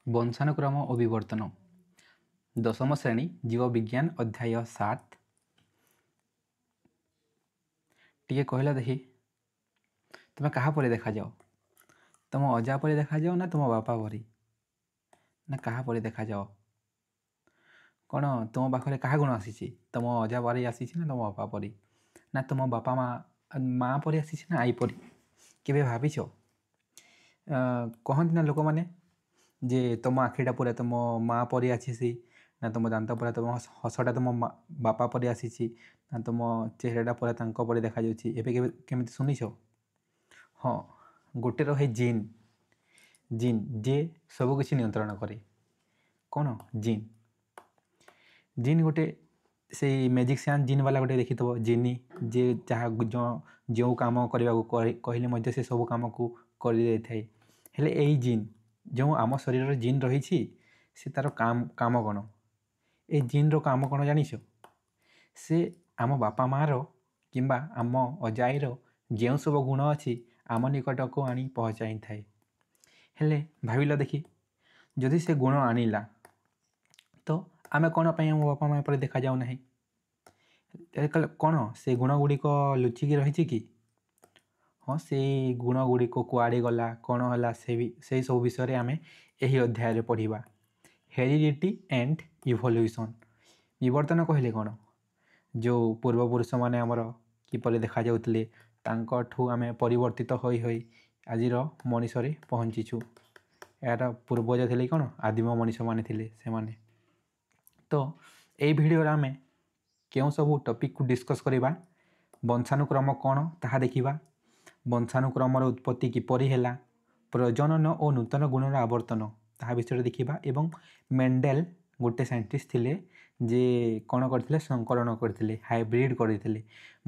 ବଂଶାନୁକ୍ରମ ଓ ବିବର୍ତ୍ତନ। ଦଶମ ଶ୍ରେଣୀ ଜୀବବିଜ୍ଞାନ ଅଧ୍ୟାୟ 7। ଟିକେ କହିଲା ଦେଖି, ତୁମେ କାହା ପରି ଦେଖାଯାଅ? ତୁମ ଅଜା ପରି ଦେଖାଯାଅ ନା ତୁମ ବାପା ପରି, ନା କାହା ପରି ଦେଖାଯାଅ? କ'ଣ ତୁମ ପାଖରେ କାହା ଗୁଣ ଆସିଛି? ତୁମ ଅଜା ପରି ଆସିଛି ନା ତୁମ ବାପା ପରି, ନା ତୁମ ବାପା ମା ପରି ଆସିଛି ନା ଆଈ ପରି? କେବେ ଭାବିଛ? କହନ୍ତି ନା ଲୋକମାନେ ଯେ ତୁମ ଆଖିଟା ପୁରା ତୁମ ମା ପରି ଆସିଛି, ନା ତୁମ ଦାନ୍ତ ପୁରା ତୁମ ହସଟା ତୁମ ବାପା ପରି ଆସିଛି, ନା ତୁମ ଚେହେରାଟା ପୁରା ତାଙ୍କ ପରି ଦେଖାଯାଉଛି। ଏବେ କେମିତି ଶୁଣିଛ? ହଁ, ଗୋଟେ ରହେ ଜିନ୍ ଯେ ସବୁକିଛି ନିୟନ୍ତ୍ରଣ କରେ। କ'ଣ ଜିନ୍? ଜିନ୍ ଗୋଟେ ସେଇ ମ୍ୟାଜିସିଆନ୍ ଜିନ୍ ବାଲା ଗୋଟେ ଦେଖିଥିବ, ଜିନି, ଯେ ଯାହା ଯେଉଁ କାମ କରିବାକୁ କହିଲେ ମଧ୍ୟ ସେ ସବୁ କାମକୁ କରିଦେଇଥାଏ। ହେଲେ ଏଇ ଜିନ୍, ଯେଉଁ ଆମ ଶରୀରରେ ଜିନ୍ ରହିଛି, ସେ ତା'ର କାମ କ'ଣ? ଏଇ ଜିନ୍ର କାମ କ'ଣ ଜାଣିଛ? ସେ ଆମ ବାପା ମାଆର କିମ୍ବା ଆମ ଅଜାଆଈର ଯେଉଁ ସବୁ ଗୁଣ ଅଛି ଆମ ନିକଟକୁ ଆଣି ପହଞ୍ଚାଇଥାଏ। ହେଲେ ଭାବିଲ ଦେଖି, ଯଦି ସେ ଗୁଣ ଆଣିଲା ତ ଆମେ କ'ଣ ପାଇଁ ଆମ ବାପା ମା' ପରି ଦେଖାଯାଉ ନାହିଁ? କ'ଣ ସେ ଗୁଣ ଗୁଡ଼ିକ ଲୁଚିକି ରହିଛି କି? ହଁ, ସେଇ ଗୁଣ ଗୁଡ଼ିକ କୁଆଡ଼େ ଗଲା, କ'ଣ ହେଲା, ସେଇ ସବୁ ବିଷୟରେ ଆମେ ଏହି ଅଧ୍ୟାୟରେ ପଢ଼ିବା। ହେରିଡ଼ିଟି ଆଣ୍ଡ ଇଭଲ୍ୟୁସନ୍। ବିବର୍ତ୍ତନ କହିଲେ କ'ଣ? ଯେଉଁ ପୂର୍ବପୁରୁଷମାନେ ଆମର କିପରି ଦେଖାଯାଉଥିଲେ, ତାଙ୍କଠୁ ଆମେ ପରିବର୍ତ୍ତିତ ହୋଇ ଆଜିର ମଣିଷରେ ପହଞ୍ଚିଛୁ। ଏହାର ପୂର୍ବଜ ଥିଲେ କ'ଣ? ଆଦିମ ମଣିଷମାନେ ଥିଲେ ସେମାନେ। ତ ଏଇ ଭିଡ଼ିଓରେ ଆମେ କେଉଁ ସବୁ ଟପିକ୍କୁ ଡିସ୍କସ୍ କରିବା? ବଂଶାନୁକ୍ରମ କ'ଣ ତାହା ଦେଖିବା, ବଂଶାନୁକ୍ରମର ଉତ୍ପତ୍ତି କିପରି ହେଲା, ପ୍ରଜନନ ଓ ନୂତନ ଗୁଣର ଆବର୍ତ୍ତନ ତାହା ବିଷୟରେ ଦେଖିବା, ଏବଂ ମେଣ୍ଡେଲ ଗୋଟେ ସାଇଣ୍ଟିଷ୍ଟ ଥିଲେ ଯେ କ'ଣ କରିଥିଲେ? ସଂକରଣ କରିଥିଲେ, ହାଇବ୍ରିଡ଼ କରିଥିଲେ।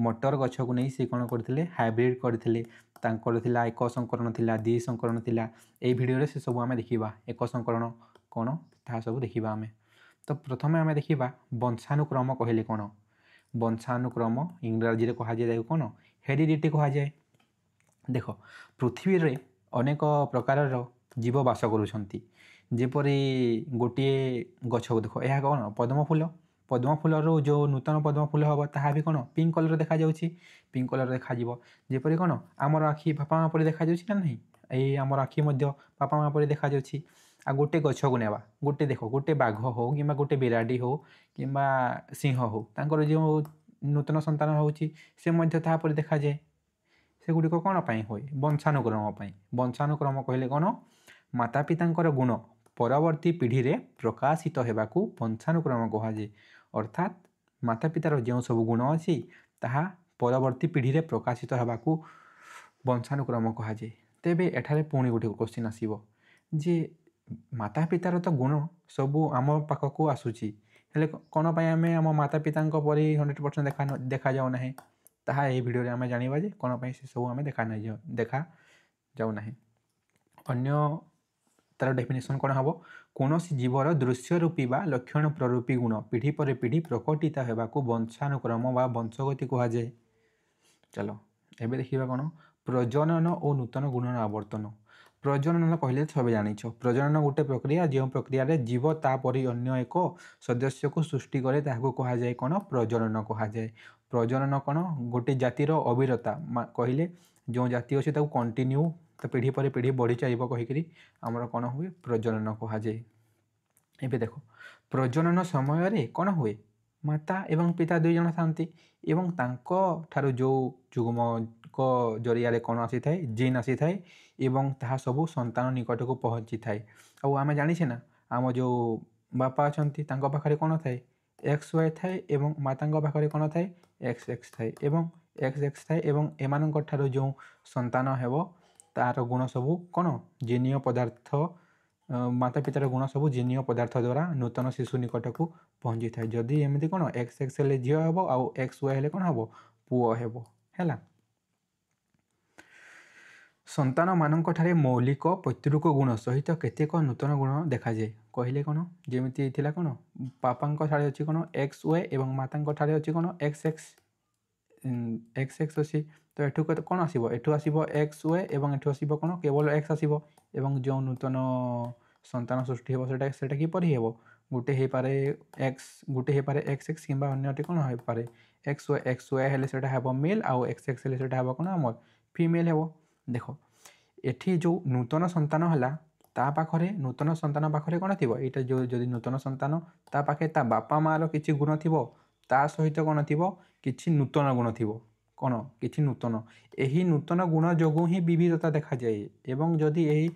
ମଟର ଗଛକୁ ନେଇ ସେ କ'ଣ କରିଥିଲେ? ହାଇବ୍ରିଡ଼ କରିଥିଲେ। ତାଙ୍କର ଥିଲା ଏକ ସଂକରଣ, ଥିଲା ଦ୍ୱି ସଂକରଣ ଥିଲା। ଏଇ ଭିଡ଼ିଓରେ ସେସବୁ ଆମେ ଦେଖିବା। ଏକ ସଂକରଣ କ'ଣ ତାହା ସବୁ ଦେଖିବା ଆମେ। ତ ପ୍ରଥମେ ଆମେ ଦେଖିବା ବଂଶାନୁକ୍ରମ କହିଲେ କ'ଣ? ବଂଶାନୁକ୍ରମ ଇଂରାଜୀରେ କୁହାଯାଏ ତାକୁ କ'ଣ? ହେରିଡ଼ିଟି କୁହାଯାଏ। ଦେଖ, ପୃଥିବୀରେ ଅନେକ ପ୍ରକାରର ଜୀବ ବାସ କରୁଛନ୍ତି। ଯେପରି ଗୋଟିଏ ଗଛକୁ ଦେଖ, ଏହା କ'ଣ? ପଦ୍ମଫୁଲ। ପଦ୍ମଫୁଲରୁ ଯେଉଁ ନୂତନ ପଦ୍ମଫୁଲ ହେବ ତାହା ବି କ'ଣ? ପିଙ୍କ କଲର୍ ଦେଖାଯାଉଛି। ପିଙ୍କ କଲର୍ ଦେଖାଯିବ। ଯେପରି କ'ଣ? ଆମର ଆଖି ବାପା ମା' ପରି ଦେଖାଯାଉଛି ନା ନାହିଁ? ଏଇ ଆମର ଆଖି ମଧ୍ୟ ବାପା ମା' ପରି ଦେଖାଯାଉଛି। ଆଉ ଗୋଟେ ଗଛକୁ ନେବା, ଦେଖ, ଗୋଟେ ବାଘ ହେଉ କିମ୍ବା ଗୋଟେ ବିରାଡ଼ି ହେଉ କିମ୍ବା ସିଂହ ହେଉ, ତାଙ୍କର ଯେଉଁ ନୂତନ ସନ୍ତାନ ହେଉଛି ସେ ମଧ୍ୟ ତାହା ପରି ଦେଖାଯାଏ। ସେଗୁଡ଼ିକ କ'ଣ ପାଇଁ ହୁଏ? ବଂଶାନୁକ୍ରମ ପାଇଁ। ବଂଶାନୁକ୍ରମ କହିଲେ କ'ଣ? ମାତା ପିତାଙ୍କର ଗୁଣ ପରବର୍ତ୍ତୀ ପିଢ଼ିରେ ପ୍ରକାଶିତ ହେବାକୁ ବଂଶାନୁକ୍ରମ କୁହାଯାଏ। ଅର୍ଥାତ୍ ମାତା ପିତାର ଯେଉଁ ସବୁ ଗୁଣ ଅଛି ତାହା ପରବର୍ତ୍ତୀ ପିଢ଼ିରେ ପ୍ରକାଶିତ ହେବାକୁ ବଂଶାନୁକ୍ରମ କୁହାଯାଏ। ତେବେ ଏଠାରେ ପୁଣି ଗୋଟେ କୋଶ୍ଚିନ୍ ଆସିବ ଯେ ମାତା ପିତାର ତ ଗୁଣ ସବୁ ଆମ ପାଖକୁ ଆସୁଛି, ହେଲେ କ'ଣ ପାଇଁ ଆମେ ଆମ ମାତା ପିତାଙ୍କ ପରି 100% ଦେଖାଯାଉ ନାହିଁ? ତାହା ଏହି ଭିଡ଼ିଓରେ ଆମେ ଜାଣିବା ଯେ କ'ଣ ପାଇଁ ସେସବୁ ଆମେ ଦେଖାଯାଉ ନାହିଁ। ଅନ୍ୟ ତା'ର ଡେଫିନେସନ୍ କ'ଣ ହେବ? କୌଣସି ଜୀବର ଦୃଶ୍ୟ ରୂପୀ ବା ଲକ୍ଷଣ ପ୍ରରୂପୀ ଗୁଣ ପିଢ଼ି ପରେ ପିଢ଼ି ପ୍ରକଟିତ ହେବାକୁ ବଂଶାନୁକ୍ରମ ବା ବଂଶଗତି କୁହାଯାଏ। ଚାଲ ଏବେ ଦେଖିବା କ'ଣ? ପ୍ରଜନନ ଓ ନୂତନ ଗୁଣର ଆବର୍ତ୍ତନ। ପ୍ରଜନନ କହିଲେ ସବେ ଜାଣିଛ, ପ୍ରଜନନ ଗୋଟେ ପ୍ରକ୍ରିୟା, ଯେଉଁ ପ୍ରକ୍ରିୟାରେ ଜୀବ ତାପରି ଅନ୍ୟ ଏକ ସଦସ୍ୟକୁ ସୃଷ୍ଟି କରେ ତାହାକୁ କୁହାଯାଏ କ'ଣ? ପ୍ରଜନନ କୁହାଯାଏ। ପ୍ରଜନନ କ'ଣ? ଗୋଟେ ଜାତିର ଅବିରତା କହିଲେ ଯେଉଁ ଜାତି ଅଛି ତାକୁ କଣ୍ଟିନ୍ୟୁ, ତ ପିଢ଼ି ପରେ ପିଢ଼ି ବଢ଼ି ଚାଲିବ କହିକିରି ଆମର କ'ଣ ହୁଏ? ପ୍ରଜନନ କୁହାଯାଏ। ଏବେ ଦେଖ, ପ୍ରଜନନ ସମୟରେ କ'ଣ ହୁଏ? ମାତା ଏବଂ ପିତା ଦୁଇ ଜଣ ଥାନ୍ତି ଏବଂ ତାଙ୍କ ଠାରୁ ଯେଉଁ ଯୁଗ୍ମକ ଜରିଆରେ କ'ଣ ଆସିଥାଏ? ଜିନ୍ ଆସିଥାଏ ଏବଂ ତାହା ସବୁ ସନ୍ତାନ ନିକଟକୁ ପହଞ୍ଚିଥାଏ। ଆଉ ଆମେ ଜାଣିଛେ ନା, ଆମ ଯେଉଁ ବାପା ଅଛନ୍ତି ତାଙ୍କ ପାଖରେ କ'ଣ ଥାଏ? XY ଥାଏ ଏବଂ ମାତାଙ୍କ ପାଖରେ କ'ଣ ଥାଏ? XX ଥାଏ ଏବଂ XX ଥାଏ ଏବଂ ଏମାନଙ୍କ ଠାରୁ ଯେଉଁ ସନ୍ତାନ ହେବ ତା'ର ଗୁଣ ସବୁ କ'ଣ? ଜିନୀୟ ପଦାର୍ଥ, ମାତା ପିତାର ଗୁଣ ସବୁ ଜିନୀୟ ପଦାର୍ଥ ଦ୍ୱାରା ନୂତନ ଶିଶୁ ନିକଟକୁ ପହଞ୍ଚିଥାଏ। ଯଦି ଏମିତି କ'ଣ? XX ହେଲେ ଝିଅ ହେବ ଆଉ XY ହେଲେ କ'ଣ ହେବ? ପୁଅ ହେବ। ହେଲା। ସନ୍ତାନମାନଙ୍କଠାରେ ମୌଳିକ ପୈତୃକ ଗୁଣ ସହିତ କେତେକ ନୂତନ ଗୁଣ ଦେଖାଯାଏ। କହିଲେ କ'ଣ? ଯେମିତି ଥିଲା କ'ଣ? ବାପାଙ୍କ ଠାରେ ଅଛି କ'ଣ? XY ଏବଂ ମାତାଙ୍କ ଠାରେ ଅଛି କ'ଣ? XX ଅଛି। ତ ଏଠୁ କ'ଣ ଆସିବ? ଏଠୁ ଆସିବ XY ଏବଂ ଏଠୁ ଆସିବ କ'ଣ? କେବଳ X ଆସିବ ଏବଂ ଯେଉଁ ନୂତନ ସନ୍ତାନ ସୃଷ୍ଟି ହେବ ସେଟା କିପରି ହେବ? ଗୋଟେ ହେଇପାରେ x କିମ୍ବା ଅନ୍ୟଟି କ'ଣ ହେଇପାରେ XY ହେଲେ ସେଟା ହେବ ମେଲ୍ ଆଉ XX ହେଲେ ସେଟା ହେବ କ'ଣ ଆମର ଫିମେଲ୍ ହେବ। ଦେଖ ଏଠି ଯେଉଁ ନୂତନ ସନ୍ତାନ ହେଲା ନୂତନ ସନ୍ତାନ ପାଖରେ କ'ଣ ଥିବ? ଏଇଟା ଯଦି ନୂତନ ସନ୍ତାନ ତା ପାଖରେ ତା ବାପା ମାଆର କିଛି ଗୁଣ ଥିବ, ତା ସହିତ କ'ଣ ଥିବ? କିଛି ନୂତନ ଗୁଣ ଥିବ। କ'ଣ? କିଛି ନୂତନ। ଏହି ନୂତନ ଗୁଣ ଯୋଗୁଁ ହିଁ ବିବିଧତା ଦେଖାଯାଏ। ଏବଂ ଯଦି ଏହି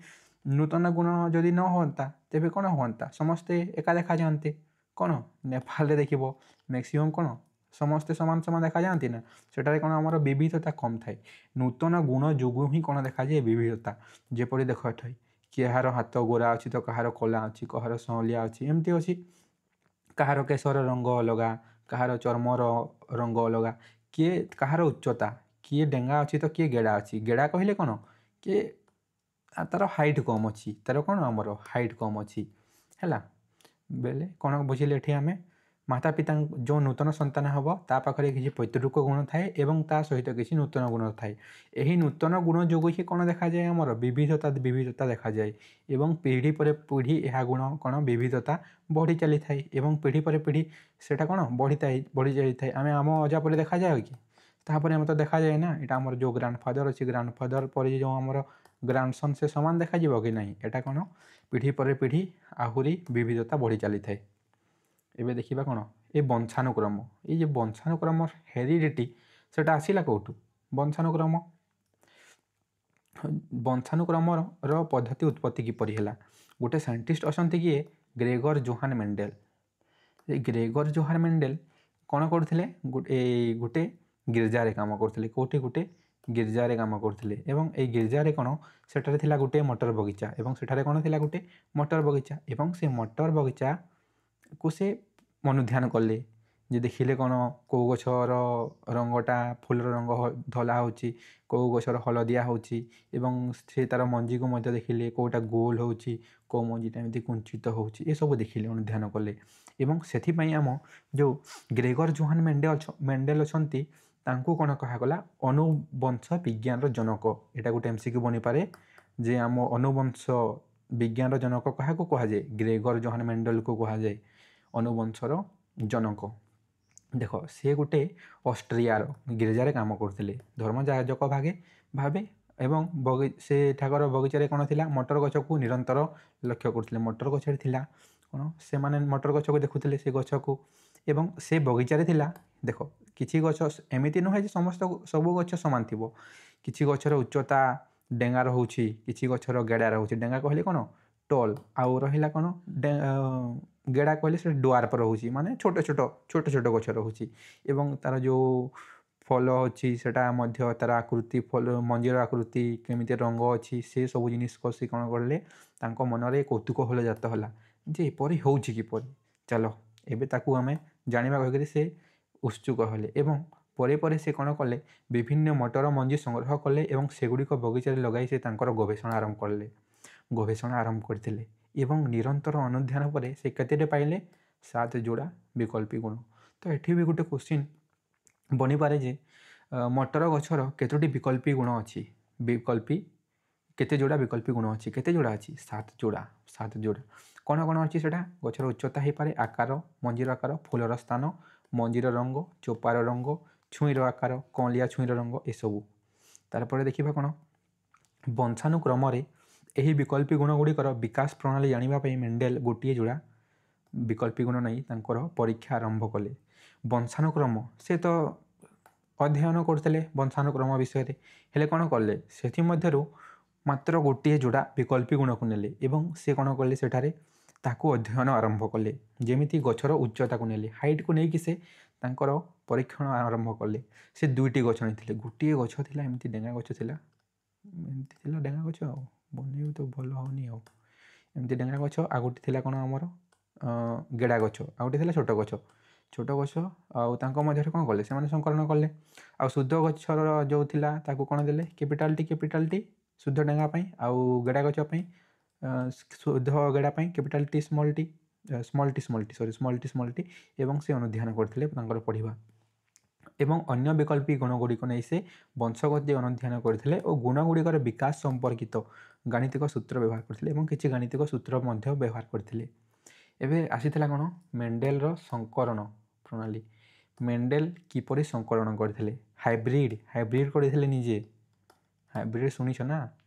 ନୂତନ ଗୁଣ ଯଦି ନ ହୁଅନ୍ତା ତେବେ କ'ଣ ହୁଅନ୍ତା? ସମସ୍ତେ ଏକା ଦେଖାଯାଆନ୍ତେ। କ'ଣ? ନେପାଳରେ ଦେଖିବ ମ୍ୟାକ୍ସିମମ୍ କ'ଣ ସମସ୍ତେ ସମାନ ଦେଖାଯାଆନ୍ତି ନା? ସେଠାରେ କ'ଣ ଆମର ବିବିଧତା କମ୍ ଥାଏ। ନୂତନ ଗୁଣ ଯୋଗୁଁ ହିଁ କ'ଣ ଦେଖାଯାଏ? ବିବିଧତା। ଯେପରି ଦେଖ ଏଠି କାହାର ହାତ ଗୋରା ଅଛି ତ କାହାର କଳା ଅଛି, କାହାର ସଅଁଲିଆ ଅଛି, ଏମିତି ଅଛି। କାହାର କେଶର ରଙ୍ଗ ଅଲଗା, କାହାର ଚର୍ମର ରଙ୍ଗ ଅଲଗା, କାହାର ଉଚ୍ଚତା, କିଏ ଡେଙ୍ଗା ଅଛି ତ କିଏ ଗେଡ଼ା ଅଛି। ଗେଡ଼ା କହିଲେ କ'ଣ? କିଏ ତାର ହାଇଟ୍ କମ୍ ଅଛି, ତାର କ'ଣ ଆମର ହାଇଟ୍ କମ୍ ଅଛି ହେଲା। ବେଲେ କ'ଣ ବୁଝିଲେ ଏଠି ଆମେ? ମାତା ପିତା ଯେଉଁ ନୂତନ ସନ୍ତାନ ହେବ ତା ପାଖରେ କିଛି ପୈତୃକ ଗୁଣ ଥାଏ ଏବଂ ତା ସହିତ କିଛି ନୂତନ ଗୁଣ ଥାଏ। ଏହି ନୂତନ ଗୁଣ ଯୋଗୁଁ ହିଁ କ'ଣ ଦେଖାଯାଏ? ଆମର ବିବିଧତା ଦେଖାଯାଏ ଏବଂ ପିଢ଼ି ପରେ ପିଢ଼ି ଏହା ଗୁଣ କ'ଣ ବିବିଧତା ବଢ଼ି ଚାଲିଥାଏ ଏବଂ ପିଢ଼ି ପରେ ପିଢ଼ି ସେଇଟା କ'ଣ ବଢ଼ି ଚାଲିଥାଏ। ଆମେ ଆମ ଅଜା ପରେ ଦେଖାଯାଏ କି? ତାପରେ ଆମେ ତ ଦେଖାଯାଏ ନା। ଏଇଟା ଆମର ଯେଉଁ ଗ୍ରାଣ୍ଡଫାଦର ଅଛି, ଗ୍ରାଣ୍ଡଫାଦର ପରେ ଯେଉଁ ଆମର ଗ୍ରାଣ୍ଡସନ୍ ସେ ସମାନ ଦେଖାଯିବ କି ନାହିଁ? ଏଇଟା କ'ଣ ପିଢ଼ି ପରେ ପିଢ଼ି ଆହୁରି ବିବିଧତା ବଢ଼ି ଚାଲିଥାଏ। ଏବେ ଦେଖିବା କ'ଣ ଏ ବଂଶାନୁକ୍ରମ। ଏଇ ଯେ ବଂଶାନୁକ୍ରମ ହେରିଡ଼ିଟି ସେଟା ଆସିଲା କେଉଁଠୁ? ବଂଶାନୁକ୍ରମର ପଦ୍ଧତି ଉତ୍ପତ୍ତି କିପରି ହେଲା? ଗୋଟେ ସାଇଣ୍ଟିଷ୍ଟ ଅଛନ୍ତି କିଏ? Gregor Johan Mendel. ଏ ଗ୍ରେଗର ଜୋହାନ୍ ମେଣ୍ଡେଲ କ'ଣ କରୁଥିଲେ? ଗୋଟେ ଗିର୍ଜାରେ କାମ କରୁଥିଲେ। କେଉଁଠି? ଗୋଟେ ଗିର୍ଜାରେ କାମ କରୁଥିଲେ ଏବଂ ଏଇ ଗିର୍ଜାରେ କ'ଣ ସେଠାରେ ଥିଲା ଗୋଟେ ମଟର ବଗିଚା ଏବଂ ସେଠାରେ କ'ଣ ଥିଲା? ଗୋଟେ ମଟର ବଗିଚା ଏବଂ ସେ ମଟର ବଗିଚାକୁ ସେ ଅନୁଧ୍ୟାନ କଲେ ଯେ ଦେଖିଲେ କ'ଣ କେଉଁ ଗଛର ରଙ୍ଗଟା ଫୁଲର ରଙ୍ଗ ଧଳା ହେଉଛି, କେଉଁ ଗଛର ହଳଦିଆ ହେଉଛି ଏବଂ ସେ ତା'ର ମଞ୍ଜିକୁ ମଧ୍ୟ ଦେଖିଲେ କେଉଁଟା ଗୋଲ ହେଉଛି, କେଉଁ ମଞ୍ଜିଟା ଏମିତି କୁଞ୍ଚିତ ହେଉଛି, ଏସବୁ ଦେଖିଲେ, ଅନୁଧ୍ୟାନ କଲେ। ଏବଂ ସେଥିପାଇଁ ଆମ ଯେଉଁ ଗ୍ରେଗର ଜୋହାନ୍ ମେଣ୍ଡେଲ ଅଛନ୍ତି ତାଙ୍କୁ କ'ଣ କୁହାଗଲା? ଅନୁବଂଶ ବିଜ୍ଞାନର ଜନକ। ଏଇଟା ଗୋଟେ MCQ ବନିପାରେ ଯେ ଆମ ଅନୁବଂଶ ବିଜ୍ଞାନର ଜନକ କାହାକୁ କୁହାଯାଏ? ଗ୍ରେଗର ଜୋହାନ୍ ମେଣ୍ଡେଲକୁ କୁହାଯାଏ ଅନୁବଂଶର ଜନକ। ଦେଖ ସେ ଗୋଟେ ଅଷ୍ଟ୍ରିଆର ଗିର୍ଜାରେ କାମ କରୁଥିଲେ ଧର୍ମଯାଜକ ଭାବେ ଏବଂ ସେଠାକାର ବଗିଚାରେ କ'ଣ ଥିଲା? ମଟର ଗଛକୁ ନିରନ୍ତର ଲକ୍ଷ୍ୟ କରୁଥିଲେ। ମଟର ଗଛରେ ଥିଲା କ'ଣ? ସେମାନେ ମଟର ଗଛକୁ ଦେଖୁଥିଲେ ସେ ଗଛକୁ ଏବଂ ସେ ବଗିଚାରେ ଥିଲା। ଦେଖ କିଛି ଗଛ ଏମିତି ନୁହେଁ ଯେ ସବୁ ଗଛ ସମାନ ଥିବ। କିଛି ଗଛର ଉଚ୍ଚତା ଡେଙ୍ଗା ରହୁଛି, କିଛି ଗଛର ଗେଡ଼ା ରହୁଛି। ଡେଙ୍ଗା କହିଲେ କ'ଣ? ଟଲ୍। ଆଉ ରହିଲା କ'ଣ? ଗେଡ଼ା କହିଲେ ସେଟା ଡୁଆର୍ପ ରହୁଛି, ମାନେ ଛୋଟ ଛୋଟ ଗଛ ରହୁଛି ଏବଂ ତା'ର ଯେଉଁ ଫଳ ଅଛି ସେଟା ମଧ୍ୟ ତା'ର ଆକୃତି, ମଞ୍ଜିର ଆକୃତି କେମିତି ରଙ୍ଗ ଅଛି, ସେ ସବୁ ଜିନିଷକୁ ସେ କ'ଣ କଲେ? ତାଙ୍କ ମନରେ କୌତୁହଳ ଜାତ ହେଲା ଯେ ଏପରି ହେଉଛି କିପରି। ଚାଲ ଏବେ ତାକୁ ଆମେ ଜାଣିବା କହିକରି ସେ ଉତ୍ସୁକ ହେଲେ ଏବଂ ପରେ ସେ କ'ଣ କଲେ? ବିଭିନ୍ନ ମଟର ମଞ୍ଜି ସଂଗ୍ରହ କଲେ ଏବଂ ସେଗୁଡ଼ିକ ବଗିଚାରେ ଲଗାଇ ସେ ତାଙ୍କର ଗବେଷଣା ଆରମ୍ଭ କରିଥିଲେ ଏବଂ ନିରନ୍ତର ଅନୁଧ୍ୟାନ ପରେ ସେ କେତେଟା ପାଇଲେ? 7 ଯୋଡ଼ା ବିକଳ୍ପୀ ଗୁଣ। ତ ଏଠି ବି ଗୋଟେ କ୍ୱେଶ୍ଚିନ୍ ବନିପାରେ ଯେ ମଟର ଗଛର କେତୋଟି ବିକଳ୍ପୀ ଗୁଣ ଅଛି? କେତେ ଯୋଡ଼ା ବିକଳ୍ପୀ ଗୁଣ ଅଛି? କେତେ ଯୋଡ଼ା ଅଛି? 7 ଯୋଡ଼ା। କ'ଣ ଅଛି ସେଟା? ଗଛର ଉଚ୍ଚତା ହେଇପାରେ, ଆକାର, ମଞ୍ଜିର ଆକାର, ଫୁଲର ସ୍ଥାନ, ମଞ୍ଜିର ରଙ୍ଗ, ଚୋପାର ରଙ୍ଗ, ଛୁଇଁର ଆକାର, କଅଁଳିଆ ଛୁଇଁର ରଙ୍ଗ, ଏସବୁ। ତାରପରେ ଦେଖିବା କ'ଣ ବଂଶାନୁକ୍ରମରେ ଏହି ବିକଳ୍ପୀ ଗୁଣ ଗୁଡ଼ିକର ବିକାଶ ପ୍ରଣାଳୀ ଜାଣିବା ପାଇଁ ମେଣ୍ଡେଲ ଗୋଟିଏ ଯୋଡ଼ା ବିକଳ୍ପୀ ଗୁଣ ନେଇ ତାଙ୍କର ପରୀକ୍ଷା ଆରମ୍ଭ କଲେ। ବଂଶାନୁକ୍ରମ ସେ ତ ଅଧ୍ୟୟନ କରୁଥିଲେ ବଂଶାନୁକ୍ରମ ବିଷୟରେ, ହେଲେ କ'ଣ କଲେ? ସେଥିମଧ୍ୟରୁ ମାତ୍ର ଗୋଟିଏ ଯୋଡ଼ା ବିକଳ୍ପୀ ଗୁଣକୁ ନେଲେ ଏବଂ ସେ କ'ଣ କଲେ? ସେଠାରେ ତାକୁ ଅଧ୍ୟୟନ ଆରମ୍ଭ କଲେ। ଯେମିତି ଗଛର ଉଚ୍ଚତାକୁ ନେଲେ, ହାଇଟ୍କୁ ନେଇକି ସେ ତାଙ୍କର ପରୀକ୍ଷଣ ଆରମ୍ଭ କଲେ। ସେ 2ଟି ଗଛ ନେଇଥିଲେ। ଗୋଟିଏ ଗଛ ଥିଲା ଏମିତି ଡେଙ୍ଗା ଗଛ ଥିଲା, ଡେଙ୍ଗା ଗଛ ଆଉ ବନେଇବ ତ ଭଲ ହେଉନି ଆଉ ଏମିତି ଡେଙ୍ଗା ଗଛ, ଆଉ ଗୋଟେ ଥିଲା କ'ଣ ଆମର ଗେଡ଼ା ଗଛ, ଆଉ ଗୋଟେ ଥିଲା ଛୋଟ ଗଛ ଆଉ ତାଙ୍କ ମଧ୍ୟରେ କ'ଣ କଲେ? ସେମାନେ ସଂକଳନ କଲେ। ଆଉ ଶୁଦ୍ଧ ଗଛର ଯେଉଁ ଥିଲା ତାକୁ କ'ଣ ଦେଲେ? କ୍ୟାପିଟାଲ ଟି ଶୁଦ୍ଧ ଡେଙ୍ଗା ପାଇଁ, ଆଉ ଗେଡ଼ା ଗଛ ପାଇଁ ଶୁଦ୍ଧ ଗେଡ଼ା ପାଇଁ କ୍ୟାପିଟାଲ ଟି ସ୍ମଲ୍ ଟି ଏବଂ ସେ ଅନୁଧ୍ୟାନ କରିଥିଲେ ତାଙ୍କର ପଢ଼ିବା ଏବଂ ଅନ୍ୟ ବିକଳ୍ପୀ ଗୁଣଗୁଡ଼ିକ ନେଇ ସେ ବଂଶଗତି ଅନୁଧ୍ୟାନ କରିଥିଲେ ଓ ଗୁଣଗୁଡ଼ିକର ବିକାଶ ସମ୍ପର୍କିତ ଗାଣିତିକ ସୂତ୍ର ବ୍ୟବହାର କରିଥିଲେ ଏବଂ କିଛି ଗାଣିତିକ ସୂତ୍ର ମଧ୍ୟ ବ୍ୟବହାର କରିଥିଲେ। ଏବେ ଆସିଥିଲା କ'ଣ ମେଣ୍ଡେଲର ସଂକରଣ ପ୍ରଣାଳୀ। ମେଣ୍ଡେଲ କିପରି ସଂକରଣ କରିଥିଲେ? ହାଇବ୍ରିଡ଼ କରିଥିଲେ ନିଜେ। ହାଇବ୍ରିଡ଼ ଶୁଣିଛ ନା?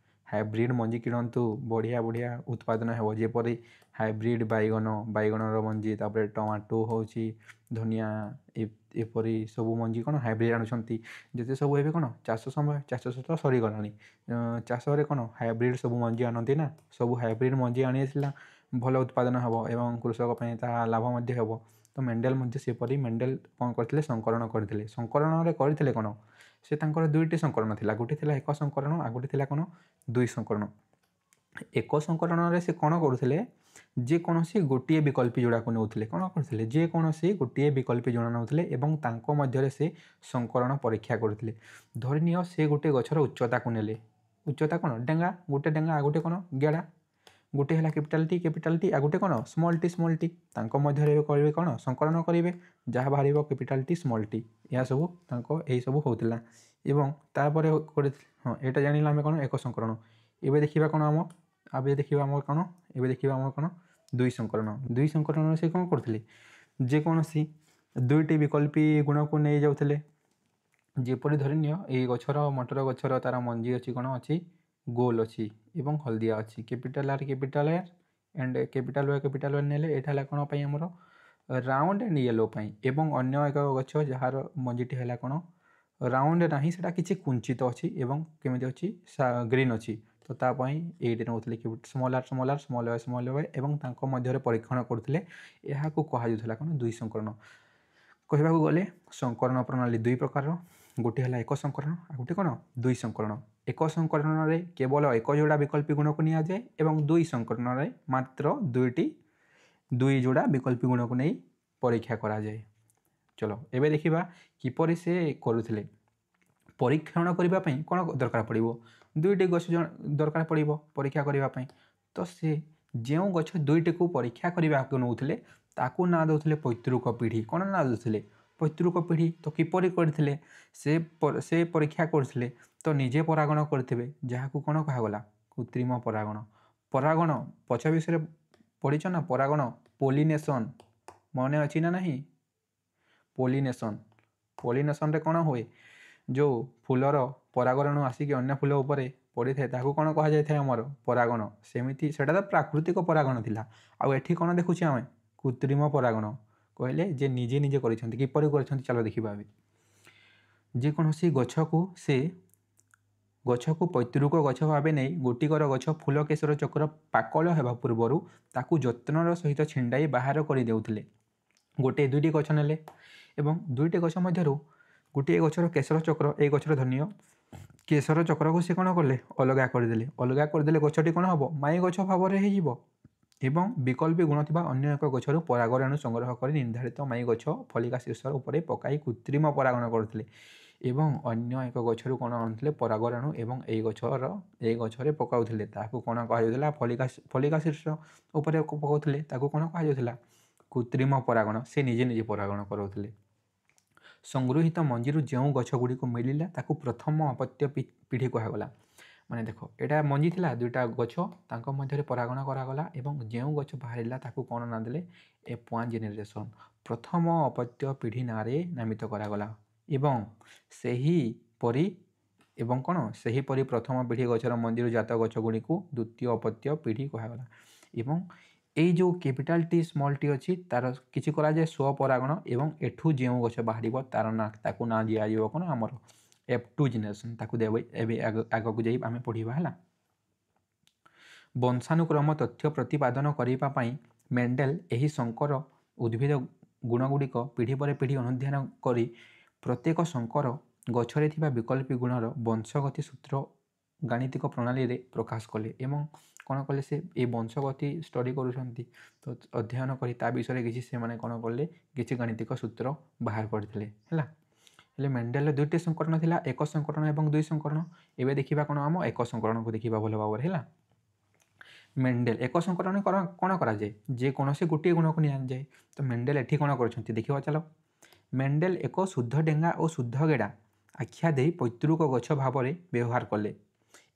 ହାଇବ୍ରିଡ଼ ମଞ୍ଜି କିଣନ୍ତୁ, ବଢ଼ିଆ ବଢ଼ିଆ ଉତ୍ପାଦନ ହେବ। ଯେପରି ହାଇବ୍ରିଡ଼ ବାଇଗଣର ମଞ୍ଜି, ତାପରେ ଟମାଟୋ ହେଉଛି, ଧନିଆ, ଏପରି ସବୁ ମଞ୍ଜି କ'ଣ ହାଇବ୍ରିଡ଼ ଆଣୁଛନ୍ତି। ଯେତେ ସବୁ ଏବେ କ'ଣ ଚାଷ ତ ସରିଗଲାଣି। ଚାଷରେ କ'ଣ ହାଇବ୍ରିଡ଼ ସବୁ ମଞ୍ଜି ଆଣନ୍ତି ନା। ସବୁ ହାଇବ୍ରିଡ଼ ମଞ୍ଜି ଆଣି ଆସିଲା, ଭଲ ଉତ୍ପାଦନ ହେବ ଏବଂ କୃଷକ ପାଇଁ ତାହା ଲାଭ ମଧ୍ୟ ହେବ। ତ ମେଣ୍ଡେଲ ମଧ୍ୟ ସେପରି କ'ଣ କରିଥିଲେ? ସଂକରଣ କରିଥିଲେ। ସଂକରଣରେ କରିଥିଲେ କ'ଣ? ସେ ତାଙ୍କର ଦୁଇଟି ସଂକରଣ ଥିଲା। ଗୋଟେ ଥିଲା ଏକ ସଂକରଣ, ଆଉ ଗୋଟେ ଥିଲା କ'ଣ ଦୁଇ ସଂକରଣ। ଏକ ସଂକରଣରେ ସେ କ'ଣ କରୁଥିଲେ? ଯେକୌଣସି ଗୋଟିଏ ବିକଳ୍ପୀ ଯୋଡ଼ାକୁ ନେଉଥିଲେ। କ'ଣ କରୁଥିଲେ? ଯେକୌଣସି ଗୋଟିଏ ବିକଳ୍ପୀ ଯୋଡ଼ା ନେଉଥିଲେ ଏବଂ ତାଙ୍କ ମଧ୍ୟରେ ସେ ସଂକରଣ ପରୀକ୍ଷା କରୁଥିଲେ। ଧରିନିଅ ସେ ଗୋଟେ ଗଛର ଉଚ୍ଚତାକୁ ନେଲେ। ଉଚ୍ଚତା କ'ଣ? ଡେଙ୍ଗା, ଗୋଟେ ଡେଙ୍ଗା ଆଉ ଗୋଟେ କ'ଣ ଗେଡ଼ା। ଗୋଟେ ହେଲା କ୍ୟାପିଟାଲ ଟି ଆଉ ଗୋଟେ କ'ଣ ସ୍ମଲ୍ ଟି। ତାଙ୍କ ମଧ୍ୟରେ କରିବେ କ'ଣ? ସଂକରଣ କରିବେ। ଯାହା ବାହାରିବ କ୍ୟାପିଟାଲ ଟି ସ୍ମଲ୍ ଟି। ଏହା ସବୁ ତାଙ୍କ ଏହିସବୁ ହେଉଥିଲା। ଏବଂ ତାପରେ ଏଇଟା ଜାଣିଲା ଆମେ କ'ଣ ଏକ ସଂକରଣ। ଏବେ ଦେଖିବା କ'ଣ ଦୁଇ ସଂକରଣ। ଦୁଇ ସଂକରଣରେ ସେ କ'ଣ କରୁଥିଲେ? ଯେକୌଣସି ଦୁଇଟି ବିକଳ୍ପୀ ଗୁଣକୁ ନେଇ ଯାଉଥିଲେ। ଯେପରି ଧରିନିଅ ଏଇ ଗଛର ମଟର ଗଛର ତା'ର ମଞ୍ଜି ଅଛି, କ'ଣ ଅଛି? ଗୋଲ ଅଛି ଏବଂ ହଳଦିଆ ଅଛି। Capital R and capital Y ନେଲେ ଏଇଟା ହେଲା କ'ଣ ପାଇଁ? ଆମର ରାଉଣ୍ଡ ଆଣ୍ଡ ୟେଲୋ ପାଇଁ। ଏବଂ ଅନ୍ୟ ଏକ ଗଛ ଯାହାର ମଞ୍ଜିଟି ହେଲା କ'ଣ ରାଉଣ୍ଡ ନାହିଁ, ସେଟା କିଛି କୁଞ୍ଚିତ ଅଛି ଏବଂ କେମିତି ଅଛି? ଗ୍ରୀନ୍ ଅଛି। ତ ତା ପାଇଁ ଏଇଟି ନେଉଥିଲେ ସ୍ମଲ୍ ଆର୍ ଏବଂ ତାଙ୍କ ମଧ୍ୟରେ ପରୀକ୍ଷଣ କରୁଥିଲେ। ଏହାକୁ କୁହାଯାଉଥିଲା କ'ଣ? ଦୁଇ ସଂକରଣ। କହିବାକୁ ଗଲେ ସଂକରଣ ପ୍ରଣାଳୀ ଦୁଇ ପ୍ରକାରର। ଗୋଟିଏ ହେଲା ଏକ ସଂକରଣ, ଆଉ ଗୋଟେ କ'ଣ ଦୁଇ ସଂକରଣ। ଏକ ସଂକରଣରେ କେବଳ ଏକ ଯୋଡ଼ା ବିକଳ୍ପୀ ଗୁଣକୁ ନିଆଯାଏ ଏବଂ ଦୁଇ ସଂକରଣରେ ମାତ୍ର ଦୁଇ ଯୋଡ଼ା ବିକଳ୍ପୀ ଗୁଣକୁ ନେଇ ପରୀକ୍ଷା କରାଯାଏ। ଚलो ଏବେ ଦେଖିବା କିପରି ସେ କରୁଥିଲେ। ପରୀକ୍ଷଣ କରିବା ପାଇଁ କ'ଣ ଦରକାର ପଡ଼ିବ? ଦୁଇଟି ଗଛ ଦରକାର ପଡ଼ିବ ପରୀକ୍ଷା କରିବା ପାଇଁ। ତ ସେ ଯେଉଁ ଗଛ ଦୁଇଟିକୁ ପରୀକ୍ଷା କରିବାକୁ ନେଉଥିଲେ ତାକୁ ନାଁ ଦେଉଥିଲେ ପୈତୃକ ପିଢ଼ି। କ'ଣ ନାଁ ଦେଉଥିଲେ? ପୈତୃକ ପିଢ଼ି। ତ କିପରି କରିଥିଲେ? ସେ ପରୀକ୍ଷା କରିଥିଲେ ତ ନିଜେ ପରାଗଣ କରିଥିବେ, ଯାହାକୁ କ'ଣ କୁହାଗଲା? କୃତ୍ରିମ ପରାଗଣ। ପରାଗଣ ପଛ ବିଷୟରେ ପଢ଼ିଛ ନା? ପରାଗଣ, ପୋଲିନେସନ୍ ମନେ ଅଛି ନା ନାହିଁ? ପୋଲିନେସନରେ କ'ଣ ହୁଏ? ଯେଉଁ ଫୁଲର ପରାଗରେଣୁ ଆସିକି ଅନ୍ୟ ଫୁଲ ଉପରେ ପଡ଼ିଥାଏ ତାକୁ କ'ଣ କୁହାଯାଇଥାଏ? ଆମର ପରାଗଣ। ସେମିତି ସେଇଟା ତ ପ୍ରାକୃତିକ ପରାଗଣ ଥିଲା। ଆଉ ଏଠି କ'ଣ ଦେଖୁଛେ ଆମେ? କୃତ୍ରିମ ପରାଗଣ। କହିଲେ ଯେ ନିଜେ କରିଛନ୍ତି। କିପରି କରିଛନ୍ତି ଚାଲ ଦେଖିବା। ଯେକୌଣସି ଗଛକୁ ପୈତୃକ ଗଛ ଭାବେ ନେଇ ଗୋଟିକର ଗଛ ଫୁଲ କେଶର ଚକ୍ର ପାକଳ ହେବା ପୂର୍ବରୁ ତାକୁ ଯତ୍ନର ସହିତ ଛିଣ୍ଡାଇ ବାହାର କରିଦେଉଥିଲେ। ଗୋଟିଏ ଦୁଇଟି ଗଛ ନେଲେ ଏବଂ ଦୁଇଟି ଗଛ ମଧ୍ୟରୁ ଗୋଟିଏ ଗଛର କେଶର ଚକ୍ର, ଏଇ ଗଛର ଧନିୟ କେଶର ଚକ୍ରକୁ ସେ କ'ଣ କଲେ? ଅଲଗା କରିଦେଲେ ଗଛଟି କ'ଣ ହେବ? ମାଈ ଗଛ ଭାବରେ ହେଇଯିବ। ଏବଂ ବିକଳ୍ପୀ ଗୁଣ ଥିବା ଅନ୍ୟ ଏକ ଗଛରୁ ପରାଗରେଣୁ ସଂଗ୍ରହ କରି ନିର୍ଦ୍ଧାରିତ ମାଈ ଗଛ ଫଳିକା ଶୀର୍ଷ ଉପରେ ପକାଇ କୃତ୍ରିମ ପରାଗଣ କରୁଥିଲେ। ଏବଂ ଅନ୍ୟ ଏକ ଗଛରୁ କ'ଣ ଆଣୁଥିଲେ? ପରାଗରେଣୁ ଏବଂ ଏଇ ଗଛରେ ପକାଉଥିଲେ। ତାହାକୁ କ'ଣ କୁହାଯାଉଥିଲା? ଫଳିକା ଶୀର୍ଷ ଉପରେ ପକାଉଥିଲେ। ତାକୁ କ'ଣ କୁହାଯାଉଥିଲା? କୃତ୍ରିମ ପରାଗଣ। ସେ ନିଜେ ପରାଗଣ କରାଉଥିଲେ। ସଂଗୃହୀତ ମଞ୍ଜିରୁ ଯେଉଁ ଗଛ ଗୁଡ଼ିକୁ ମିଳିଲା ତାକୁ ପ୍ରଥମ ଅପତ୍ୟ ପିଢ଼ି କୁହାଗଲା। ମାନେ ଦେଖ, ଏଇଟା ମଞ୍ଜି ଥିଲା, ଦୁଇଟା ଗଛ, ତାଙ୍କ ମଧ୍ୟରେ ପରାଗଣ କରାଗଲା ଏବଂ ଯେଉଁ ଗଛ ବାହାରିଲା ତାକୁ କ'ଣ ନାଁ ଦେଲେ? F1 ଜେନେରେସନ୍, ପ୍ରଥମ ଅପତ୍ୟ ପିଢ଼ି ନାଁରେ ନାମିତ କରାଗଲା। ଏବଂ ସେହିପରି ପ୍ରଥମ ପିଢ଼ି ଗଛର ମଞ୍ଜିରୁ ଜାତ ଗଛ ଗୁଡ଼ିକୁ ଦ୍ୱିତୀୟ ଅପତ୍ୟ ପିଢ଼ି କୁହାଗଲା। ଏବଂ ଏଇ ଯେଉଁ କ୍ୟାପିଟାଲ ଟି ସ୍ମଲ୍ ଟି ଅଛି ତାର କିଛି କରାଯାଏ ସ୍ୱପରାଗଣ ଏବଂ ଏଠୁ ଯେଉଁ ଗଛ ବାହାରିବ ତାକୁ ନାଁ ଦିଆଯିବ କ'ଣ? ଆମର F2 ଜେନେରେସନ୍। ତାକୁ ଏବେ ଆଗକୁ ଯାଇ ଆମେ ପଢ଼ିବା ହେଲା। ବଂଶାନୁକ୍ରମ ତଥ୍ୟ ପ୍ରତିପାଦନ କରିବା ପାଇଁ ମେଣ୍ଡେଲ ଏହି ସଂକର ଉଦ୍ଭିଦ ଗୁଣଗୁଡ଼ିକ ପିଢ଼ି ପରେ ପିଢ଼ି ଅନୁଧ୍ୟାନ କରି ପ୍ରତ୍ୟେକ ସଂକର ଗଛରେ ଥିବା ବିକଳ୍ପୀ ଗୁଣର ବଂଶଗତି ସୂତ୍ର ଗାଣିତିକ ପ୍ରଣାଳୀରେ ପ୍ରକାଶ କଲେ। ଏବଂ କ'ଣ କଲେ? ସେ ଏଇ ବଂଶଗତି ଷ୍ଟଡି କରୁଛନ୍ତି, ତ ଅଧ୍ୟୟନ କରି ତା ବିଷୟରେ କିଛି ସେମାନେ କ'ଣ କଲେ? କିଛି ଗାଣିତିକ ସୂତ୍ର ବାହାର କରିଥିଲେ ହେଲା। ହେଲେ ମେଣ୍ଡେଲର ଦୁଇଟି ସଂକରଣ ଥିଲା, ଏକ ସଂକରଣ ଏବଂ ଦୁଇ ସଂକରଣ। ଏବେ ଦେଖିବା କ'ଣ? ଆମ ଏକ ସଂକରଣକୁ ଦେଖିବା ଭଲ ଭାବରେ ହେଲା। ମେଣ୍ଡେଲ ଏକ ସଂକରଣ କ'ଣ କରାଯାଏ? ଯେକୌଣସି ଗୋଟିଏ ଗୁଣକୁ ନିଆଯାଏ। ତ ମେଣ୍ଡେଲ ଏଠି କ'ଣ କରିଛନ୍ତି ଦେଖିବା ଚାଲ। ମେଣ୍ଡେଲ ଏକ ଶୁଦ୍ଧ ଡେଙ୍ଗା ଓ ଶୁଦ୍ଧ ଗେଡ଼ା ଆଖ୍ୟା ଦେଇ ପୈତୃକ ଗଛ ଭାବରେ ବ୍ୟବହାର କଲେ।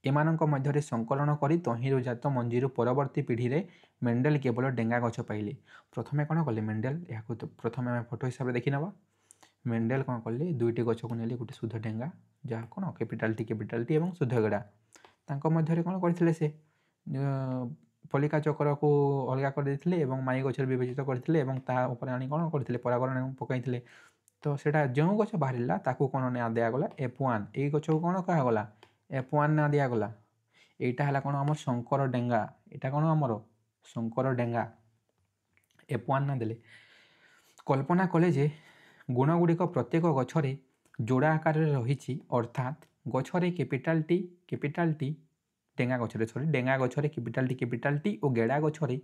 ଏମାନଙ୍କ ମଧ୍ୟରେ ସଂକଳନ କରି ତହିଁରୁ ଜାତ ମଞ୍ଜିରୁ ପରବର୍ତ୍ତୀ ପିଢ଼ିରେ ମେଣ୍ଡେଲ କେବଳ ଡେଙ୍ଗା ଗଛ ପାଇଲେ। ପ୍ରଥମେ କ'ଣ କଲେ ମେଣ୍ଡେଲ, ଏହାକୁ ପ୍ରଥମେ ଆମେ ଫଟୋ ହିସାବରେ ଦେଖିନେବା। ମେଣ୍ଡେଲ କ'ଣ କଲେ, ଦୁଇଟି ଗଛକୁ ନେଲେ, ଗୋଟେ ଶୁଦ୍ଧ ଡେଙ୍ଗା ଯାହା କ'ଣ କ୍ୟାପିଟାଲ ଟି ଏବଂ ଶୁଦ୍ଧ ଗେଡ଼ା। ତାଙ୍କ ମଧ୍ୟରେ କ'ଣ କରିଥିଲେ, ସେ ପଲିକା ଚକ୍ରକୁ ଅଲଗା କରିଦେଇଥିଲେ ଏବଂ ମାଇ ଗଛରେ ବିବେଚିତ କରିଥିଲେ ଏବଂ ତାହା ଉପରେ ଆଣି କ'ଣ କରିଥିଲେ, ପରାଗରଣ ପକାଇଥିଲେ। ତ ସେଇଟା ଯେଉଁ ଗଛ ବାହାରିଲା ତାକୁ କ'ଣ ନାଁ ଦିଆଗଲା F1। ଏଇ ଗଛକୁ କ'ଣ କୁହାଗଲା, F1 ନାଁ ଦିଆଗଲା। এইটা ହେଲା କ'ଣ ଆମର ଶଙ୍କର ଡେଙ୍ଗା, ଏଇଟା କ'ଣ ଆମର ଶଙ୍କର ଡେଙ୍ଗା, F1 ନାଁ ଦେଲେ। କଳ୍ପନା କଲେ ଯେ ଗୁଣଗୁଡ଼ିକ ପ୍ରତ୍ୟେକ ଗଛରେ ଯୋଡ଼ା ଆକାରରେ ରହିଛି, ଅର୍ଥାତ୍ ଗଛରେ କ୍ୟାପିଟାଲ ଟି ଡେଙ୍ଗା ଗଛରେ ଡେଙ୍ଗା ଗଛରେ କ୍ୟାପିଟାଲ ଟି ଓ ଗେଡ଼ା ଗଛରେ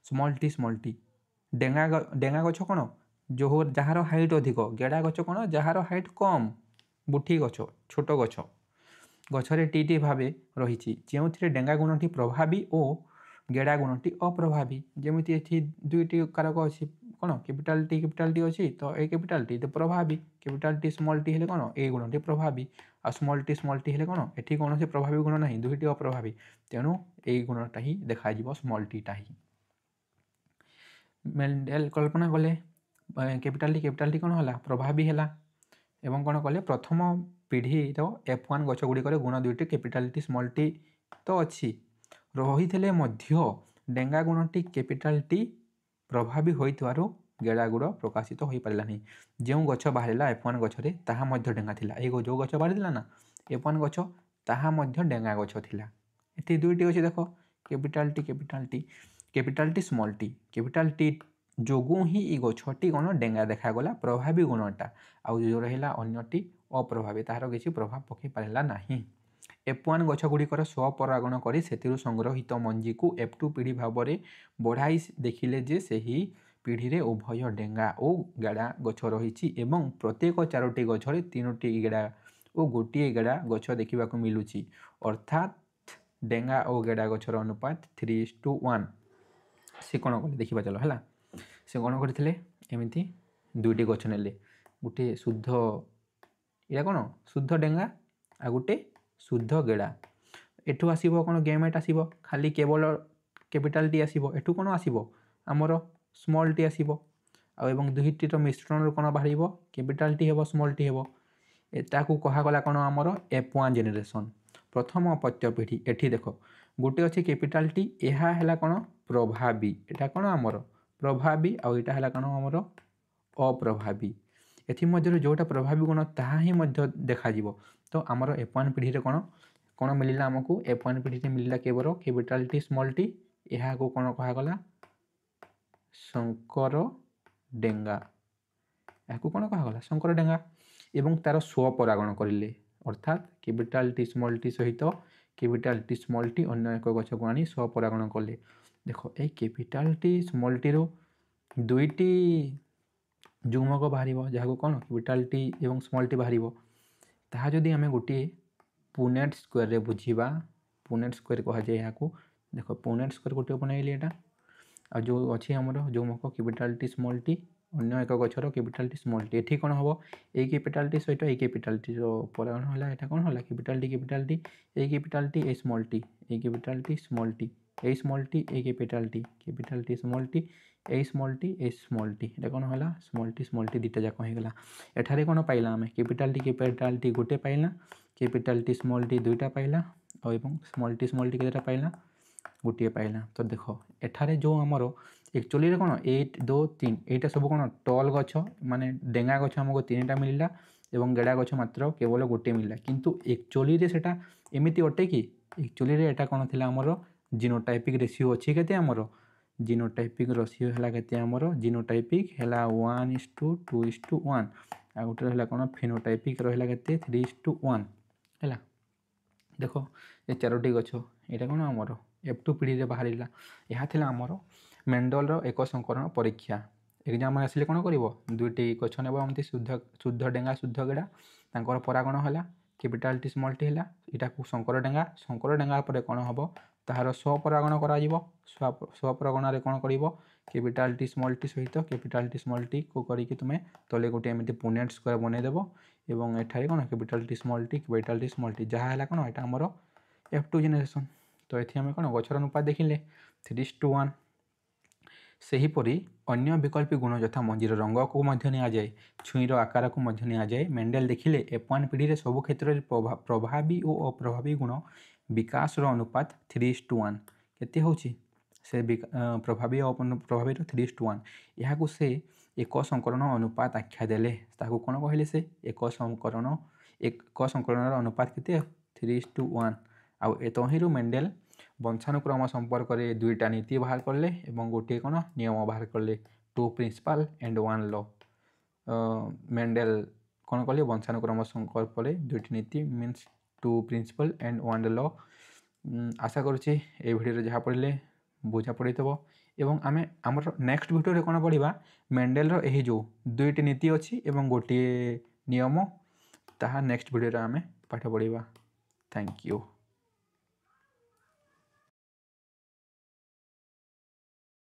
ସ୍ମଲ୍ ଟି। ଡେଙ୍ଗା ଗଛ କ'ଣ, ଯାହାର ହାଇଟ୍ ଅଧିକ, ଗେଡ଼ା ଗଛ କ'ଣ, ଯାହାର ହାଇଟ୍ କମ୍, ବୁଠି ଗଛ, ଛୋଟ ଗଛ। ଗଛରେ ଟି ଭାବେ ରହିଛି, ଯେଉଁଥିରେ ଡେଙ୍ଗା ଗୁଣଟି ପ୍ରଭାବୀ ଓ ଗେଡ଼ା ଗୁଣଟି ଅପ୍ରଭାବୀ। ଯେମିତି ଏଠି ଦୁଇଟି କାରକ ଅଛି, କ'ଣ କ୍ୟାପିଟାଲ ଟି ଅଛି, ତ ଏଇ କ୍ୟାପିଟାଲ ଟି ପ୍ରଭାବୀ, କ୍ୟାପିଟାଲ ଟି ସ୍ମଲ୍ ଟି ହେଲେ କ'ଣ ଏଇ ଗୁଣଟି ପ୍ରଭାବୀ, ଆଉ ସ୍ମଲ୍ ଟି ହେଲେ କ'ଣ ଏଠି କୌଣସି ପ୍ରଭାବୀ ଗୁଣ ନାହିଁ, ଦୁଇଟି ଅପ୍ରଭାବୀ, ତେଣୁ ଏଇ ଗୁଣଟା ହିଁ ଦେଖାଯିବ, ସ୍ମଲ୍ ଟିଟା ହିଁ। ମେଣ୍ଡେଲ କଳ୍ପନା କଲେ କ୍ୟାପିଟାଲ ଟି କ'ଣ ହେଲା, ପ୍ରଭାବୀ ହେଲା ଏବଂ କ'ଣ କଲେ, ପ୍ରଥମ ପିଢ଼ିର F1 ଗଛ ଗୁଡ଼ିକରେ ଗୁଣ ଦୁଇଟି କ୍ୟାପିଟାଲ ଟି ସ୍ମଲ୍ ଟି ତ ଅଛି, ରହିଥିଲେ ମଧ୍ୟ ଡେଙ୍ଗା ଗୁଣଟି କ୍ୟାପିଟାଲ ଟି ପ୍ରଭାବୀ ହୋଇଥିବାରୁ ଗେଡ଼ା ଗୁଣ ପ୍ରକାଶିତ ହୋଇପାରିଲା ନାହିଁ। ଯେଉଁ ଗଛ ବାହାରିଲା F1 ଗଛରେ ତାହା ମଧ୍ୟ ଡେଙ୍ଗା ଥିଲା। ଏଇ ଯେଉଁ ଗଛ ବାହାରିଥିଲା ନା F1 ଗଛ, ତାହା ମଧ୍ୟ ଡେଙ୍ଗା ଗଛ ଥିଲା। ଏଠି ଦୁଇଟି ଅଛି ଦେଖ, କ୍ୟାପିଟାଲ ଟି ସ୍ମଲ୍ ଟି। କ୍ୟାପିଟାଲ ଟି ଯୋଗୁଁ ହିଁ ଏଇ ଗଛଟି କ'ଣ ଡେଙ୍ଗା ଦେଖାଗଲା, ପ୍ରଭାବୀ ଗୁଣଟା, ଆଉ ଯେଉଁ ରହିଲା ଅନ୍ୟଟି ଅପ୍ରଭାବୀ, ତାହାର କିଛି ପ୍ରଭାବ ପକାଇ ପାରିଲା ନାହିଁ। F1 ଗଛ ଗୁଡ଼ିକର ସ୍ୱପରାଗଣ କରି ସେଥିରୁ ସଂଗ୍ରହିତ ମଞ୍ଜିକୁ F2 ପିଢ଼ି ଭାବରେ ବଢ଼ାଇ ଦେଖିଲେ ଯେ ସେହି ପିଢ଼ିରେ ଉଭୟ ଡେଙ୍ଗା ଓ ଗେଡ଼ା ଗଛ ରହିଛି ଏବଂ ପ୍ରତ୍ୟେକ 4ଟି ଗଛରେ 3ଟି ଗେଡ଼ା ଓ ଗୋଟିଏ ଗେଡ଼ା ଗଛ ଦେଖିବାକୁ ମିଳୁଛି, ଅର୍ଥାତ୍ ଡେଙ୍ଗା ଓ ଗେଡ଼ା ଗଛର ଅନୁପାତ 3:1। ସେ କ'ଣ କଲେ ଦେଖିବା ଚାଲ ହେଲା। ସେ କ'ଣ କରିଥିଲେ, ଏମିତି ଦୁଇଟି ଗଛ ନେଲେ, ଗୋଟେ ଶୁଦ୍ଧ, ଏଇଟା କ'ଣ ଶୁଦ୍ଧ ଡେଙ୍ଗା ଆଉ ଗୋଟେ ଶୁଦ୍ଧ ଗେଡ଼ା। ଏଠୁ ଆସିବ କ'ଣ ଗେମେଟ୍ ଆସିବ, ଖାଲି କେବଳ କ୍ୟାପିଟାଲ ଟି ଆସିବ, ଏଠୁ କ'ଣ ଆସିବ ଆମର ସ୍ମଲ୍ ଟି ଆସିବ, ଆଉ ଏବଂ ଦୁଇଟିର ମିଶ୍ରଣରୁ କ'ଣ ବାହାରିବ, କ୍ୟାପିଟାଲ ଟି ହେବ, ସ୍ମଲ୍ ଟି ହେବ। ଏଟାକୁ କୁହାଗଲା କ'ଣ ଆମର F1 ଜେନେରେସନ୍, ପ୍ରଥମ ଅପତ୍ୟ ପିଢ଼ି। ଏଠି ଦେଖ ଗୋଟେ ଅଛି କ୍ୟାପିଟାଲ ଟି, ଏହା ହେଲା କ'ଣ ପ୍ରଭାବୀ, ଏଟା କ'ଣ ଆମର ପ୍ରଭାବୀ, ଆଉ ଏଇଟା ହେଲା କ'ଣ ଆମର ଅପ୍ରଭାବୀ। ଏଥିମଧ୍ୟରୁ ଯେଉଁଟା ପ୍ରଭାବୀ ଗୁଣ ତାହା ହିଁ ମଧ୍ୟ ଦେଖାଯିବ। ତ ଆମର F1 ପିଢ଼ିରେ କ'ଣ ମିଳିଲା ଆମକୁ, F1 ପିଢ଼ିରେ ମିଳିଲା କେବଳ କ୍ୟାପିଟାଲ ଟି ସ୍ମଲ୍ ଟି, ଏହାକୁ କ'ଣ କୁହାଗଲା ଶଙ୍କର ଡେଙ୍ଗା, ଏହାକୁ କ'ଣ କୁହାଗଲା ଶଙ୍କର ଡେଙ୍ଗା। ଏବଂ ତାର ସ୍ୱପରାଗଣ କରିଲେ, ଅର୍ଥାତ୍ କ୍ୟାପିଟାଲ ଟି ସ୍ମଲ୍ ଟି ସହିତ କ୍ୟାପିଟାଲ ଟି ସ୍ମଲ୍ ଟି ଅନ୍ୟ ଏକ ଗଛକୁ ଆଣି ସ୍ୱପରାଗଣ କଲେ। ଦେଖ ଏଇ କ୍ୟାପିଟାଲ ଟି ସ୍ମଲ୍ ଟିରୁ ଦୁଇଟି ଯୁଗ୍ମକ ବାହାରିବ, ଯାହାକୁ କ'ଣ କ୍ୟାପିଟାଲ ଟି ଏବଂ ସ୍ମଲ୍ ଟି ବାହାରିବ। ତାହା ଯଦି ଆମେ ଗୋଟିଏ ପୁନେଟ୍ ସ୍କୋୟାରରେ ବୁଝିବା, ପୁନେଟ୍ ସ୍କୋୟାର କୁହାଯାଏ ଏହାକୁ। ଦେଖ ପୁନେଟ୍ ସ୍କୋୟାର ଗୋଟିଏ ବନେଇଲି ଏଇଟା, ଆଉ ଯେଉଁ ଅଛି ଆମର ଯୁଗ୍ମକ କ୍ୟାପିଟାଲ ଟି ସ୍ମଲ୍ ଟି, ଅନ୍ୟ ଏକ ଗଛର କ୍ୟାପିଟାଲ ଟି ସ୍ମଲ୍ ଟି, ଏଠି କ'ଣ ହେବ ଏଇ କ୍ୟାପିଟାଲ ଟି ସହିତ ଏଇ କ୍ୟାପିଟାଲ ଟିର ପରାଗଣ ହେଲା, ଏଇଟା କ'ଣ ହେଲା କ୍ୟାପିଟାଲ ଟି ଏଇ କ୍ୟାପିଟାଲ ଟି ଏଇ ସ୍ମଲ୍ ଟି, ଏଇ କ୍ୟାପିଟାଲ ଟି ସ୍ମଲ୍ ଟି, ଏଇ ସ୍ମଲ୍ ଟି ଏଇ କ୍ୟାପିଟାଲ ଟି ସ୍ମଲ୍ ଟି, ଏଇ ସ୍ମଲ୍ ଟି ଏଇ ସ୍ମଲ୍ ଟି, ଏଇଟା କ'ଣ ହେଲା ସ୍ମଲ୍ ଟି ଦୁଇଟା ଯାକ ହେଇଗଲା। ଏଠାରେ କ'ଣ ପାଇଲା ଆମେ, କ୍ୟାପିଟାଲ ଟି ଗୋଟେ ପାଇଲା, କ୍ୟାପିଟାଲ ଟି ସ୍ମଲ୍ ଟି ଦୁଇଟା ପାଇଲା, ଆଉ ଏବଂ ସ୍ମଲ୍ ଟି କେତେଟା ପାଇଲା, ଗୋଟିଏ ପାଇଲା। ତ ଦେଖ ଏଠାରେ ଯେଉଁ ଆମର ଆକ୍ଚୁଆଲିରେ କ'ଣ 1 2 3 ଏଇଟା ସବୁ କ'ଣ ଟଲ୍ ଗଛ, ମାନେ ଡେଙ୍ଗା ଗଛ ଆମକୁ 3ଟା ମିଳିଲା ଏବଂ ଗେଡ଼ା ଗଛ ମାତ୍ର କେବଳ ଗୋଟିଏ ମିଳିଲା। କିନ୍ତୁ ଆକ୍ଚୁଆଲିରେ ସେଟା ଏମିତି ଅଟେ କି, ଆକ୍ଚୁଆଲିରେ ଏଇଟା କ'ଣ ଥିଲା ଆମର ଜିନୋଟାଇପିକ୍ ରେସିଓ ଅଛି କେତେ ଆମର, ଜିନୋଟାଇପିକ୍ ରେସିଓ ହେଲା କେତେ ଆମର, ଜିନୋଟାଇପିକ୍ ହେଲା 1:2:1, ଆଉ ଗୋଟେ ରହିଲା କ'ଣ ଫିନୋଟାଇପିକ୍ ରହିଲା କେତେ 3:1 ହେଲା। ଦେଖ ଏ 4ଟି ଗଛ, ଏଇଟା କ'ଣ ଆମର F2 ପିଢ଼ିରେ ବାହାରିଲା। ଏହା ଥିଲା ଆମର ମେଣ୍ଡେଲର ଏକ ସଂକରଣ ପରୀକ୍ଷା। ଏକ୍ଜାମ୍ ଆସିଲେ କ'ଣ କରିବ, ଦୁଇଟି ଗଛ ନେବ ଏମିତି ଶୁଦ୍ଧ ଡେଙ୍ଗା ଶୁଦ୍ଧ ଗେଡ଼ା, ତାଙ୍କର ପରାଗଣ ହେଲା, କ୍ୟାପିଟାଲ ଟି ସ୍ମଲ୍ ଟି ହେଲା, ଏଇଟାକୁ ଶଙ୍କର ଡେଙ୍ଗା ପରେ କ'ଣ ହେବ, ତାହାର ସ୍ୱପରାଗଣ କରାଯିବ। ସ୍ୱପରାଗଣରେ କ'ଣ କରିବ, କ୍ୟାପିଟାଲ ଟି ସ୍ମଲ୍ ଟି ସହିତ କ୍ୟାପିଟାଲ ଟି ସ୍ମଲ୍ ଟି କୁ କରିକି ତୁମେ ତଳେ ଗୋଟିଏ ଏମିତି ପୁନେଟ୍ ସ୍କୋୟାର ବନେଇଦେବ ଏବଂ ଏଠାରେ କ'ଣ କ୍ୟାପିଟାଲ ଟି ସ୍ମଲ୍ ଟି କ୍ୟାପିଟାଲ ଟି ସ୍ମଲ୍ ଟି ଯାହା ହେଲା କ'ଣ ଏଇଟା ଆମର F2 ଜେନେରେସନ୍। ତ ଏଠି ଆମେ କ'ଣ ଗଛର ଅନୁପାତ ଦେଖିଲେ 3:1। ସେହିପରି ଅନ୍ୟ ବିକଳ୍ପୀ ଗୁଣ ଯଥା ମଞ୍ଜିର ରଙ୍ଗକୁ ମଧ୍ୟ ନିଆଯାଏ, ଛୁଇଁର ଆକାରକୁ ମଧ୍ୟ ନିଆଯାଏ। ମେଣ୍ଡେଲ ଦେଖିଲେ F1 ପିଢ଼ିରେ ସବୁ କ୍ଷେତ୍ରରେ ପ୍ରଭାବୀ ଓ ଅପ୍ରଭାବୀ ଗୁଣ ବିକାଶର ଅନୁପାତ 3:1 କେତେ ହେଉଛି, ସେ ପ୍ରଭାବୀ ଓ ଅପ୍ରଭାବୀର 3:1। ଏହାକୁ ସେ ଏକ ସଙ୍କରଣ ଅନୁପାତ ଆଖ୍ୟା ଦେଲେ। ତାକୁ କ'ଣ କହିଲେ, ସେ ଏକ ସଙ୍କରଣର ଅନୁପାତ କେତେ 3:1। ଆଉ ତହିଁରୁ ମେଣ୍ଡେଲ ବଂଶାନୁକ୍ରମ ସମ୍ପର୍କରେ 2ଟା ନୀତି ବାହାର କଲେ ଏବଂ ଗୋଟିଏ କ'ଣ ନିୟମ ବାହାର କଲେ, 2 ପ୍ରିନ୍ସିପାଲ ଆଣ୍ଡ 1 ଲ। ମେଣ୍ଡେଲ କ'ଣ କଲେ, ବଂଶାନୁକ୍ରମ ସମ୍ପର୍କରେ 2ଟି ନୀତି ମିନ୍ସ 2 ପ୍ରିନ୍ସିପାଲ ଆଣ୍ଡ 1 ଲ। ଆଶା କରୁଛି এই ଭିଡ଼ିଓରେ ଯାହା ପଢ଼ିଲେ ବୁଝା ପଡ଼ିଥିବ ଏବଂ ଆମେ ଆମର ନେକ୍ସଟ ଭିଡ଼ିଓରେ କ'ଣ ପଢ଼ିବା, ମେଣ୍ଡେଲର ଏହି ଯେଉଁ 2ଟି ନୀତି ଅଛି ଏବଂ ଗୋଟିଏ ନିୟମ, ତାହା ନେକ୍ସଟ ଭିଡ଼ିଓରେ ଆମେ ପାଠ ପଢ଼ିବା। Thank you.